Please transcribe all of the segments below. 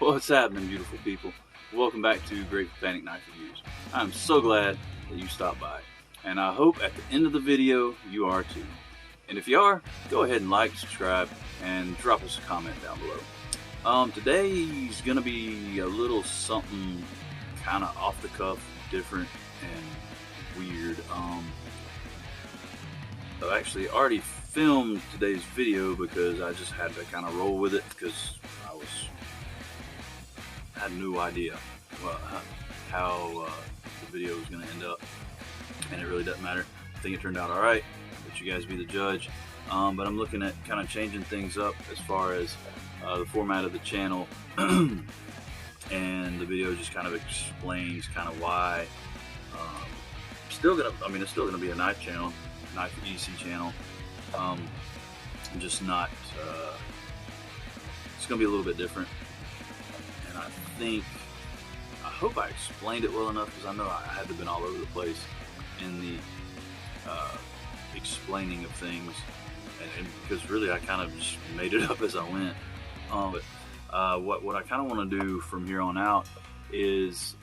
What's happening, beautiful people? Welcome back to Great Panic Knife Reviews. I'm so glad that you stopped by, and I hope at the end of the video you are too. And if you are, go ahead and like, subscribe, and drop us a comment down below. Today's gonna be a little something kind of off the cuff, different, and weird. I've actually already filmed today's video because I just had to kind of roll with it because I had no idea how the video was going to end up, and it really doesn't matter. I think it turned out alright, but you guys be the judge. But I'm looking at kind of changing things up as far as the format of the channel, and the video just kind of explains kind of why. It's still gonna be a knife channel, Knaf EDC channel. Just not. It's gonna be a little bit different. And I hope I explained it well enough, because I know I had to have been all over the place in the explaining of things, and because really I kind of just made it up as I went. But what I kind of want to do from here on out is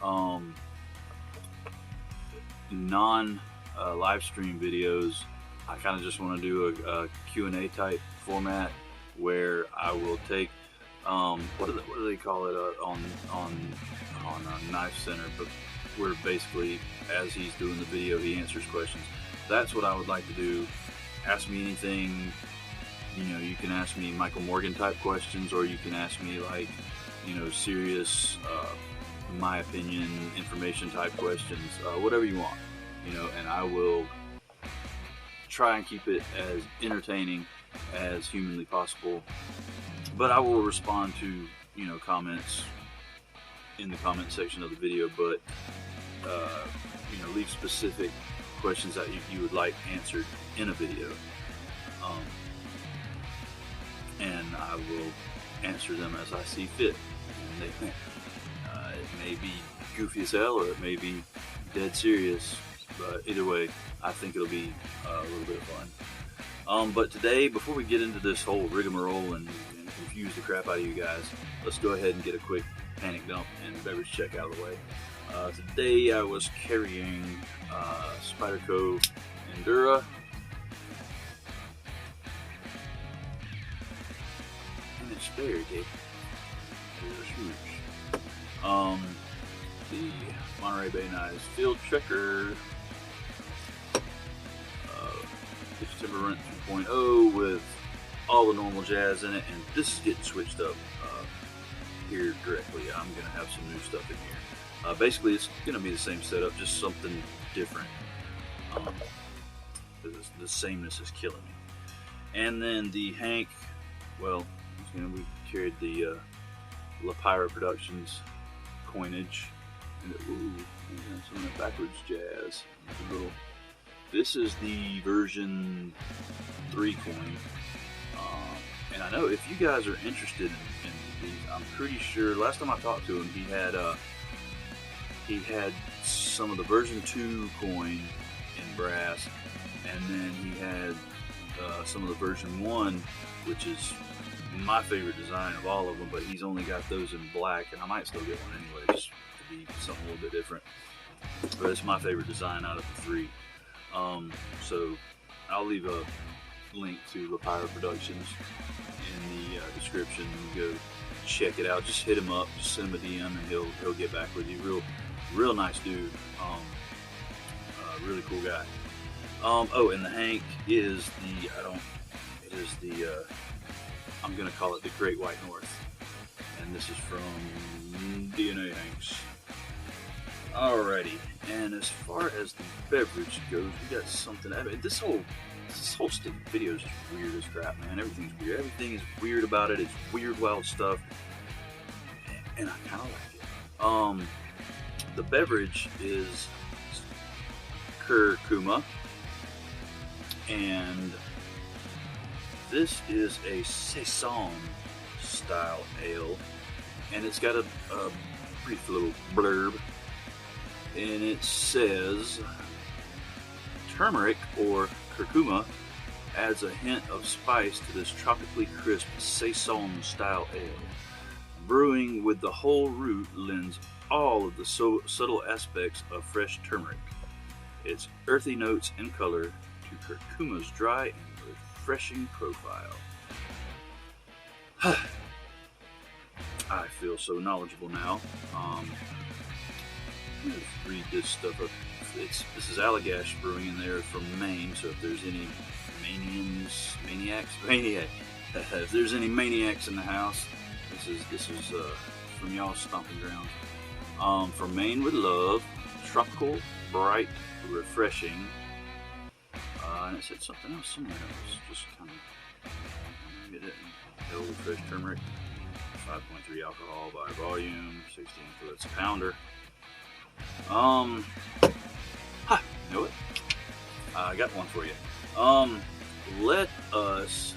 non-live stream videos. I kind of just want to do a Q&A type format where I will take what do they call it on Knife Center, but where basically as he's doing the video he answers questions. That's what I would like to do. Ask me anything, you know. You can ask me Michael Morgan type questions, or you can ask me like, you know, serious my opinion information type questions, whatever you want, you know, and I will try and keep it as entertaining as humanly possible. But I will respond to, you know, comments in the comment section of the video, but you know, leave specific questions that you would like answered in a video, and I will answer them as I see fit. And it may be goofy as hell, or it may be dead serious, but either way, I think it'll be a little bit of fun. But today, before we get into this whole rigmarole and confuse the crap out of you guys, let's go ahead and get a quick panic dump and beverage check out of the way. Today I was carrying Spyderco Endura, and it's very good. The Monterey Bay Knives Field Checker, Timber Rent 2.0 with all the normal jazz in it, and this is getting switched up here directly. I'm going to have some new stuff in here. Basically, it's going to be the same setup, just something different. The sameness is killing me. And then the Hank, well, you know, we carried the LePyro Productions coinage, and some of the backwards jazz. This is the version 3 coin. And I know if you guys are interested in these, I'm pretty sure last time I talked to him, he had some of the version 2 coin in brass, and then he had some of the version 1, which is my favorite design of all of them, but he's only got those in black, and I might still get one anyway, just to be something a little bit different. But it's my favorite design out of the 3. So I'll leave a link to LePyro Productions in the description. Go check it out. Just hit him up, just send him a DM, and he'll get back with you. Real nice dude. Really cool guy. Oh, and the Hank is I'm gonna call it the Great White North, and this is from DnAhanks. Alrighty, and as far as the beverage goes, we got something. I mean, this whole stick video is just weird as crap, man. Everything's weird. Everything is weird about it. It's weird, wild stuff, and I kind of like it. The beverage is Curcuma, and this is a Saison style ale, and it's got a brief little blurb, and it says turmeric or curcuma adds a hint of spice to this tropically crisp Saison style ale. Brewing with the whole root lends all of the subtle aspects of fresh turmeric. Its earthy notes and color to curcuma's dry and refreshing profile. I feel so knowledgeable now. Let's read this stuff up. This is Allagash Brewing, and they're from Maine. So if there's any if there's any maniacs in the house, this is from y'all's stomping ground. From Maine with love, tropical, bright, refreshing. And it said something else somewhere. Just kind of get it. Hell with fresh turmeric. 5.3 alcohol by volume, 16 fillets a pounder. You know what? I got one for you. Let us,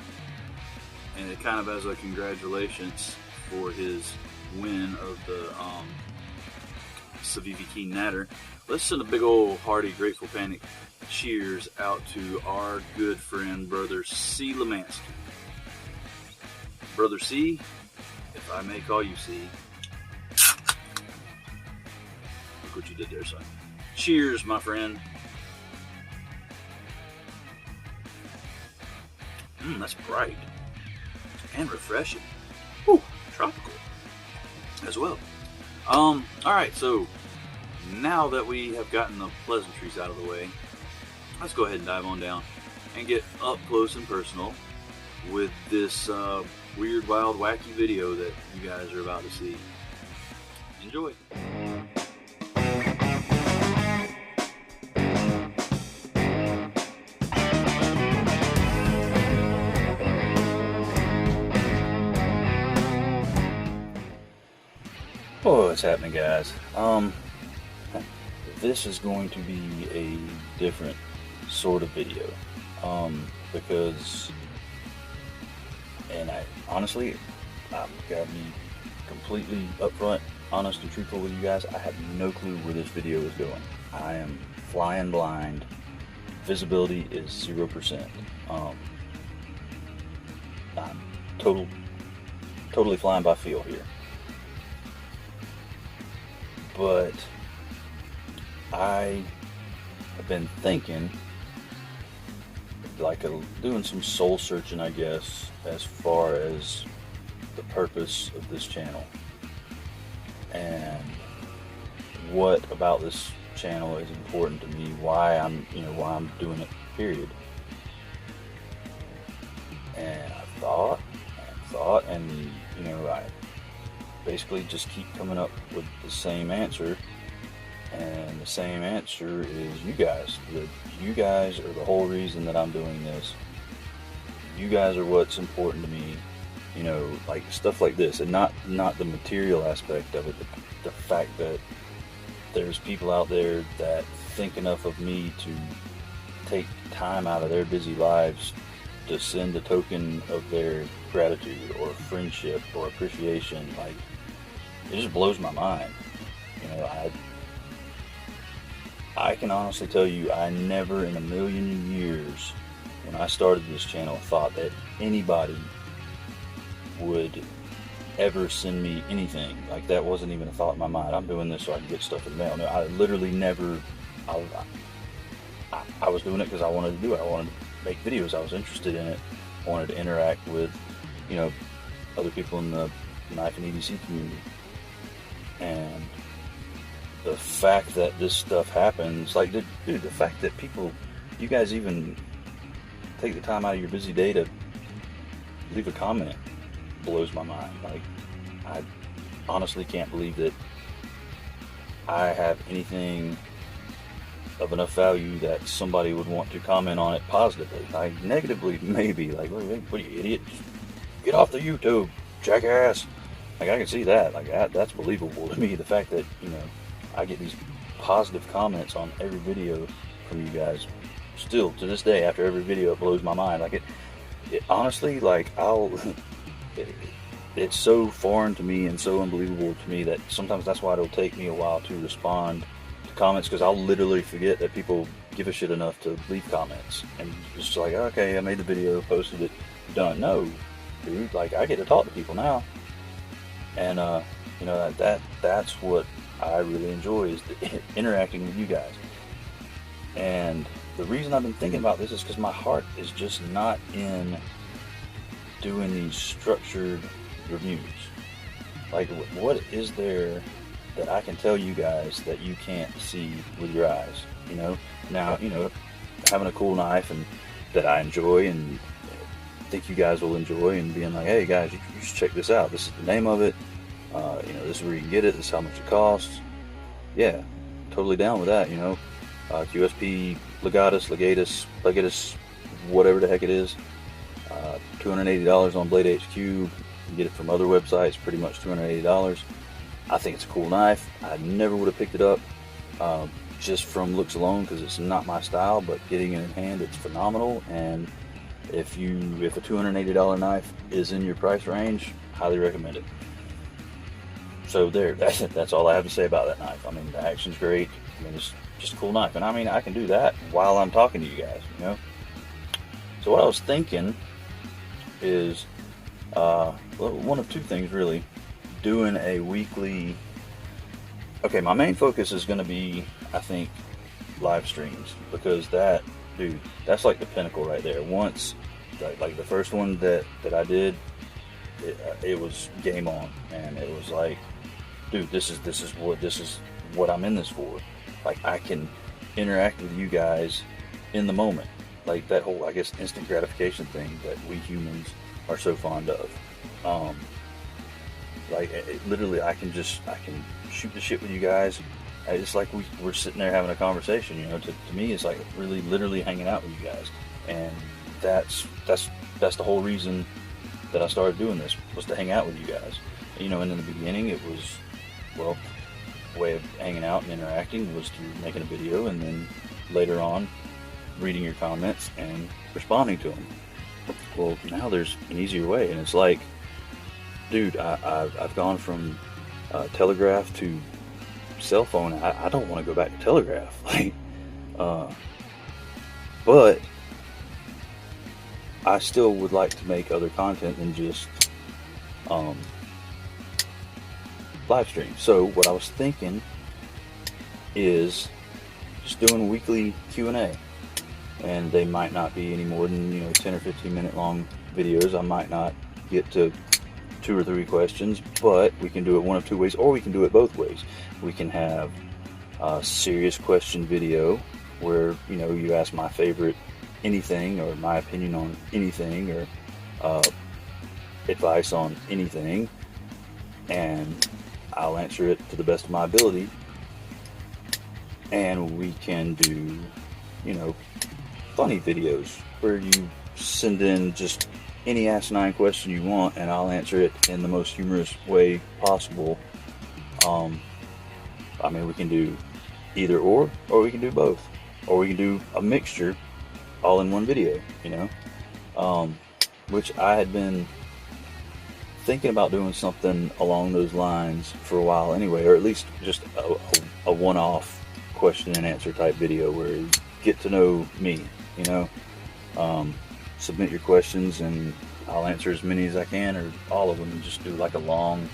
and it kind of as a congratulations for his win of the Saviviki Natter. Let's send a big old hearty Grateful Panic cheers out to our good friend Brother C. Lemansky. Brother C, if I may call you C. Look what you did there, son. Cheers, my friend. That's bright and refreshing. Whew, tropical as well. Alright, so now that we have gotten the pleasantries out of the way, let's go ahead and dive on down and get up close and personal with this weird, wild, wacky video that you guys are about to see. Enjoy. Oh, what's happening, guys? This is going to be a different sort of video, because, and honestly, I've got to be completely upfront, honest and truthful with you guys. I have no clue where this video is going. I am flying blind. Visibility is 0%. I'm totally flying by feel here. But I have been thinking, like doing some soul searching, I guess, as far as the purpose of this channel and what about this channel is important to me, why I'm doing it, period. And I thought, and I basically just keep coming up with the same answer, and the same answer is you guys. You guys are the whole reason that I'm doing this. You guys are what's important to me, like stuff like this, and not the material aspect of it, but the fact that there's people out there that think enough of me to take time out of their busy lives to send a token of their gratitude or friendship or appreciation. Like, it just blows my mind. I can honestly tell you, I never in a million years, when I started this channel, thought that anybody would ever send me anything. Like, that wasn't even a thought in my mind. I'm doing this so I can get stuff in the mail. No, I literally never, I was doing it because I wanted to do it. I wanted to make videos. I was interested in it. I wanted to interact with, other people in the knife and EDC community. And the fact that this stuff happens, like, dude, the fact that you guys even take the time out of your busy day to leave a comment blows my mind. Like, I honestly can't believe that I have anything of enough value that somebody would want to comment on it positively. Like, negatively, maybe. Like, what are you, idiot? Get off the YouTube, jackass. Like, I can see that. Like, that's believable to me. The fact that, I get these positive comments on every video from you guys. Still, to this day, after every video, it blows my mind. Like, it honestly, like, it's so foreign to me and so unbelievable to me that sometimes that's why it'll take me a while to respond to comments, because I'll literally forget that people give a shit enough to leave comments. And it's just like, okay, I made the video, posted it, done. No, dude, like, I get to talk to people now. And you know, that's what I really enjoy, is interacting with you guys. And the reason I've been thinking about this is because my heart is just not in doing these structured reviews. Like, what is there that I can tell you guys that you can't see with your eyes? You know, now, you know, having a cool knife and that I enjoy and think you guys will enjoy, and being like, hey guys, you should check this out. This is the name of it. You know, this is where you can get it. This is how much it costs. Yeah, totally down with that. You know, QSP, legatus, whatever the heck it is. $280 on Blade HQ. You can get it from other websites, pretty much $280. I think it's a cool knife. I never would have picked it up just from looks alone, because it's not my style, but getting it in hand, it's phenomenal. And if a $280 knife is in your price range, highly recommend it. So there, that's all I have to say about that knife. I mean, the action's great. I mean, it's just a cool knife. And I mean, I can do that while I'm talking to you guys, you know? So what I was thinking is, one of two things really. Doing a weekly... Okay, my main focus is going to be, I think, live streams. Because that, dude, that's like the pinnacle right there. Once, like the first one that I did, it was game on. And it was like, dude, this is what I'm in this for. Like, I can interact with you guys in the moment. Like that whole, I guess, instant gratification thing that we humans are so fond of. Like, literally, I can shoot the shit with you guys. It's like we're sitting there having a conversation, you know. To me, it's like really, literally hanging out with you guys. And that's the whole reason that I started doing this, was to hang out with you guys. You know, and in the beginning, it was, well, way of hanging out and interacting was through making a video, and then later on, reading your comments and responding to them. Well, now there's an easier way, and it's like, dude, I've gone from telegraph to cell phone. I don't want to go back to telegraph, like, but I still would like to make other content than just live stream. So what I was thinking is just doing weekly Q&A. And they might not be any more than, you know, 10 or 15 minute long videos. I might not get to 2 or 3 questions, but we can do it one of 2 ways, or we can do it both ways. We can have a serious question video where, you know, you ask my favorite anything, or my opinion on anything, or advice on anything, and I'll answer it to the best of my ability. And we can do, you know, funny videos where you send in just any asinine question you want, and I'll answer it in the most humorous way possible. I mean, we can do either or we can do both, or we can do a mixture all in one video, you know, which I had been thinking about doing something along those lines for a while anyway, or at least just a one-off question and answer type video where you get to know me, you know. Submit your questions and I'll answer as many as I can, or all of them, and just do like a long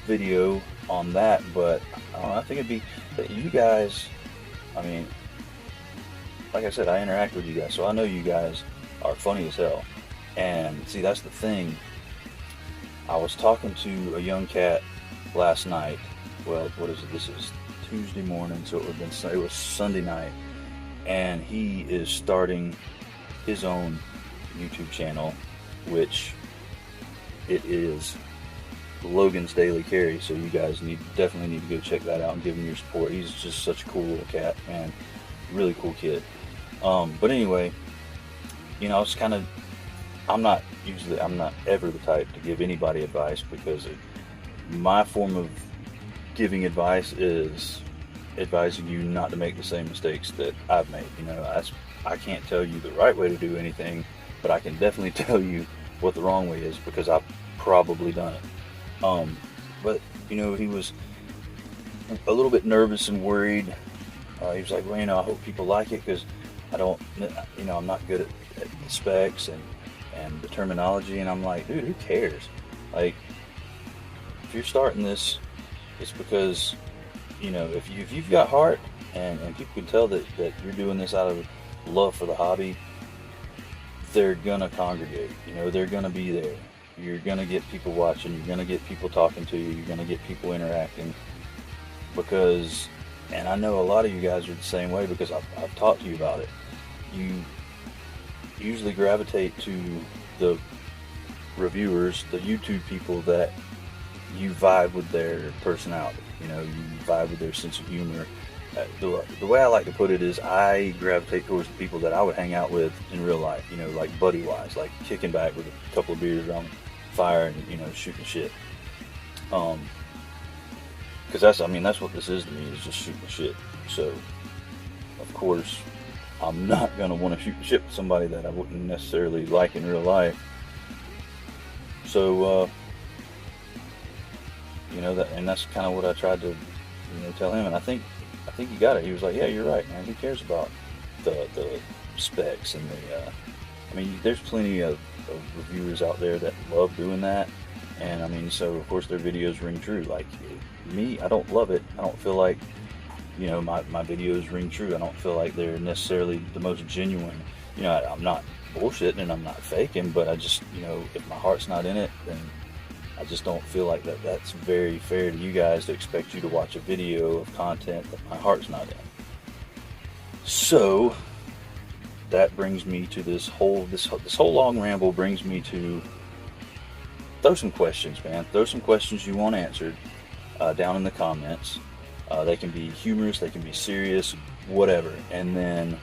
video on that. But I don't know, I think it'd be that you guys, I mean, like I said, I interact with you guys, so I know you guys are funny as hell. And see, that's the thing. I was talking to a young cat last night. Well, what is it? This is Tuesday morning, so it was Sunday night, and he is starting his own YouTube channel, which it is Logan's Daily Carry. So you guys definitely need to go check that out and give him your support. He's just such a cool little cat, man. Really cool kid. But anyway, you know, it's kind of, I'm not ever the type to give anybody advice, because my form of giving advice is advising you not to make the same mistakes that I've made. You know, I can't tell you the right way to do anything, but I can definitely tell you what the wrong way is, because I've probably done it. But you know, he was a little bit nervous and worried. He was like, well, you know, I hope people like it, because I don't, you know, I'm not good at the specs and the terminology. And I'm like, dude, who cares? Like, you're starting this, it's because, you know, if you've got heart, and people can tell that you're doing this out of love for the hobby, they're gonna congregate. You know, they're gonna be there. You're gonna get people watching. You're gonna get people talking to you. You're gonna get people interacting. Because, and I know a lot of you guys are the same way because I've talked to you about it. You usually gravitate to the reviewers, the YouTube people that you vibe with their personality. You know, you vibe with their sense of humor. The way I like to put it is I gravitate towards the people that I would hang out with in real life, you know, like buddy-wise, like kicking back with a couple of beers around the fire and, you know, shooting shit. Because that's what this is to me, is just shooting shit. So, of course, I'm not going to want to shoot shit with somebody that I wouldn't necessarily like in real life. So, you know, that's kind of what I tried to, you know, tell him, and I think he got it. He was like, yeah, you're right, man. Who cares about the specs and the, I mean, there's plenty of reviewers out there that love doing that, and I mean, so of course their videos ring true. Like me, I don't love it. I don't feel like, you know, my videos ring true. I don't feel like they're necessarily the most genuine. You know, I'm not bullshitting and I'm not faking, but I just, you know, if my heart's not in it, then I just don't feel like that's very fair to you guys to expect you to watch a video of content that my heart's not in. So that brings me to this whole long ramble brings me to throw some questions, man. Throw some questions you want answered down in the comments. They can be humorous, they can be serious, whatever. And then,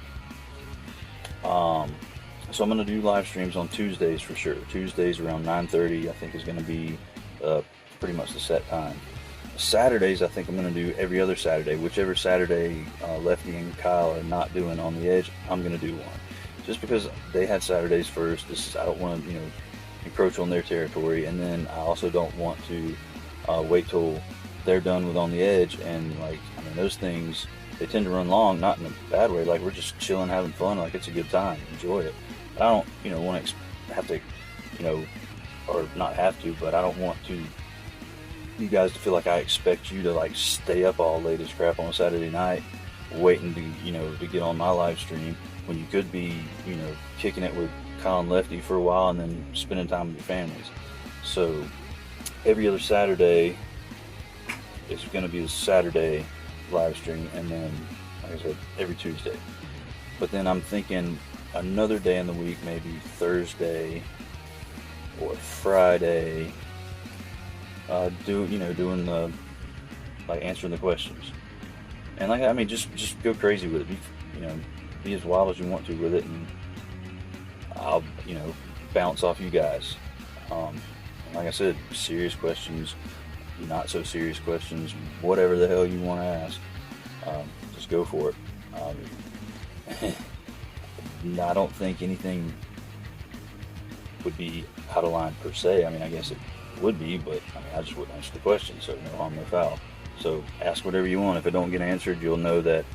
so I'm going to do live streams on Tuesdays for sure. Tuesdays around 9:30, I think, is going to be pretty much the set time. Saturdays, I think I'm going to do every other Saturday. Whichever Saturday Lefty and Kyle are not doing on the edge, I'm going to do one. Just because they had Saturdays first, I don't want to, you know, encroach on their territory, and then I also don't want to wait till they're done with on the edge. And like, I mean, those things, they tend to run long, not in a bad way. Like, we're just chilling, having fun, like it's a good time, enjoy it. But I don't, you know, want to have to, you know, or not have to, but I don't want you guys to feel like I expect you to like stay up all late as crap on a Saturday night waiting to, you know, to get on my live stream when you could be, you know, kicking it with Kyle and Lefty for a while and then spending time with your families. So every other Saturday is going to be a Saturday live stream, and then, like I said, every Tuesday. But then I'm thinking another day in the week, maybe Thursday or Friday, doing the, like, answering the questions. And like, I mean, just go crazy with it. Be as wild as you want to with it, and I'll, you know, bounce off you guys. Like I said, serious questions, not so serious questions, whatever the hell you want to ask, just go for it. I don't think anything would be out of line per se. I mean, I guess it would be, but I mean, I just wouldn't answer the question, so no harm, no foul. So ask whatever you want. If it don't get answered, you'll know that,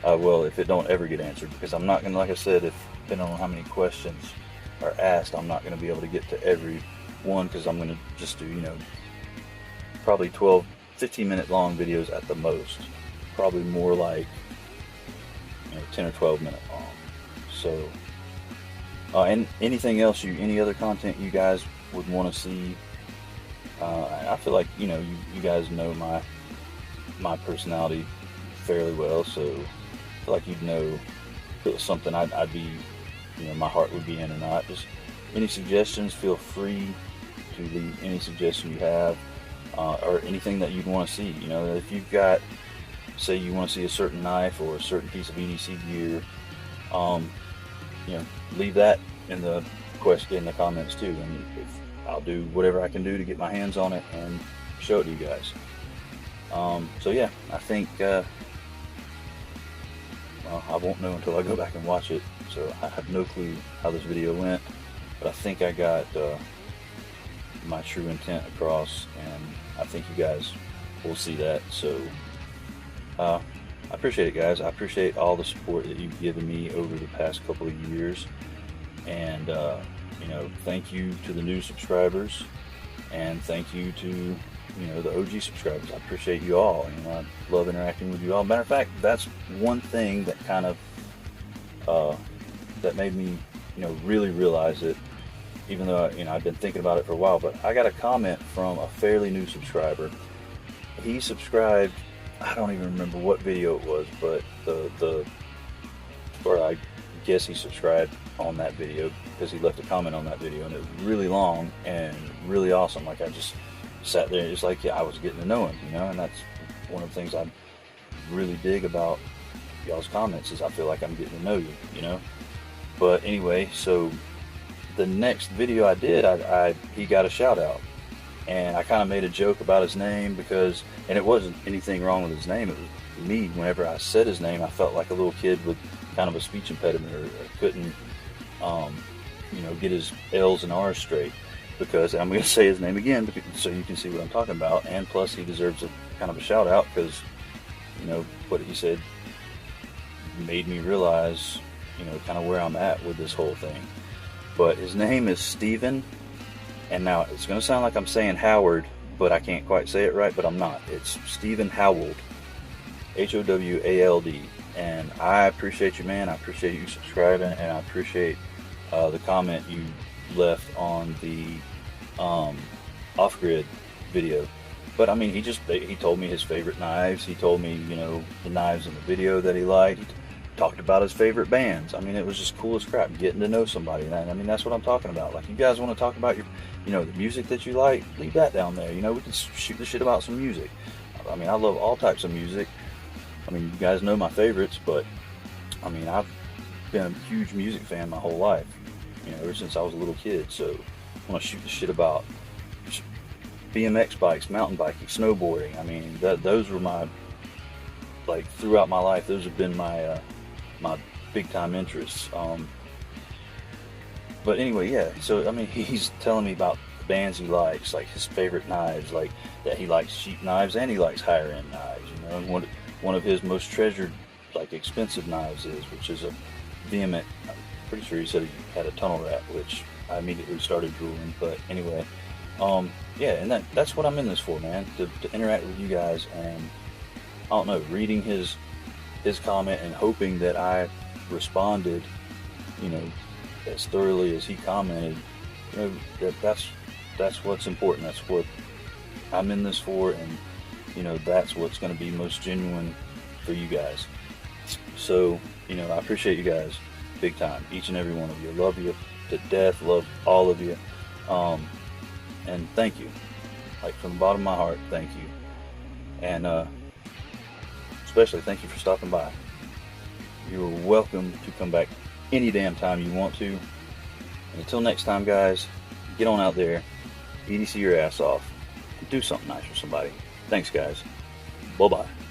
well, if it don't ever get answered, because I'm not going to, like I said, if depending on how many questions are asked, I'm not going to be able to get to every one, because I'm going to just do, you know, probably 15 minute long videos at the most. Probably more like, you know, 10 or 12 minute long. So, and anything else, any other content you guys would want to see, I feel like, you know, you guys know my personality fairly well, so I feel like you'd know if it was something I'd be, you know, my heart would be in or not. Just any suggestions, feel free to leave any suggestion you have, or anything that you'd want to see. You know, if you've got, say you want to see a certain knife or a certain piece of EDC gear, you know, leave that in the comments too, and I'll do whatever I can do to get my hands on it and show it to you guys. So yeah, I think, well, I won't know until I go back and watch it, so I have no clue how this video went, but I think I got my true intent across, and I think you guys will see that. So I appreciate it, guys. I appreciate all the support that you've given me over the past couple of years, and you know, thank you to the new subscribers, and thank you to you know, the OG subscribers. I appreciate you all. You know, I love interacting with you all. Matter of fact, that's one thing that kind of that made me, you know, really realize it. Even though, you know, I've been thinking about it for a while, but I got a comment from a fairly new subscriber. He subscribed, I don't even remember what video it was, but or I guess he subscribed on that video because he left a comment on that video, and it was really long and really awesome. Like, I just sat there and just like, yeah, I was getting to know him, you know, and that's one of the things I really dig about y'all's comments is I feel like I'm getting to know you, you know. But anyway, so the next video I did, he got a shout out, and I kind of made a joke about his name because, and it wasn't anything wrong with his name, it was me. Whenever I said his name, I felt like a little kid with kind of a speech impediment, or couldn't, you know, get his L's and R's straight, because, and I'm going to say his name again so you can see what I'm talking about, and plus he deserves a kind of a shout out because, you know, what he said made me realize, you know, kind of where I'm at with this whole thing. But his name is Steven, and now it's going to sound like I'm saying Howard, but I can't quite say it right, but I'm not. It's Steven Howald, Howald, and I appreciate you, man. I appreciate you subscribing, and I appreciate the comment you left on the off-grid video. But I mean, he told me his favorite knives. He told me, you know, the knives in the video that he liked. He talked about his favorite bands. I mean, it was just cool as crap, getting to know somebody. And I mean, that's what I'm talking about. Like, you guys want to talk about your, you know, the music that you like, leave that down there. You know, we can shoot the shit about some music. I mean, I love all types of music. I mean, you guys know my favorites, but I mean, I've been a huge music fan my whole life, you know, ever since I was a little kid. So I want to shoot the shit about BMX bikes, mountain biking, snowboarding. I mean, those were my, like, throughout my life, those have been my my big time interests. But anyway, yeah, so I mean, he's telling me about the bands he likes, like his favorite knives, like that he likes cheap knives and he likes higher end knives, you know. And one of his most treasured, like, expensive knives which is a vehement, I'm pretty sure he said he had a tunnel wrap, which I immediately started drooling. But anyway, yeah, and that's what I'm in this for, man, to interact with you guys. And I don't know, reading his comment and hoping that I responded, you know, as thoroughly as he commented, you know, that's what's important. That's what I'm in this for, and you know, that's what's going to be most genuine for you guys. So, you know, I appreciate you guys big time, each and every one of you. Love you to death. Love all of you. And thank you, like, from the bottom of my heart, thank you. And especially thank you for stopping by. You're welcome to come back any damn time you want to. And until next time, guys, get on out there, EDC your ass off, and do something nice for somebody. Thanks, guys. Bye-bye.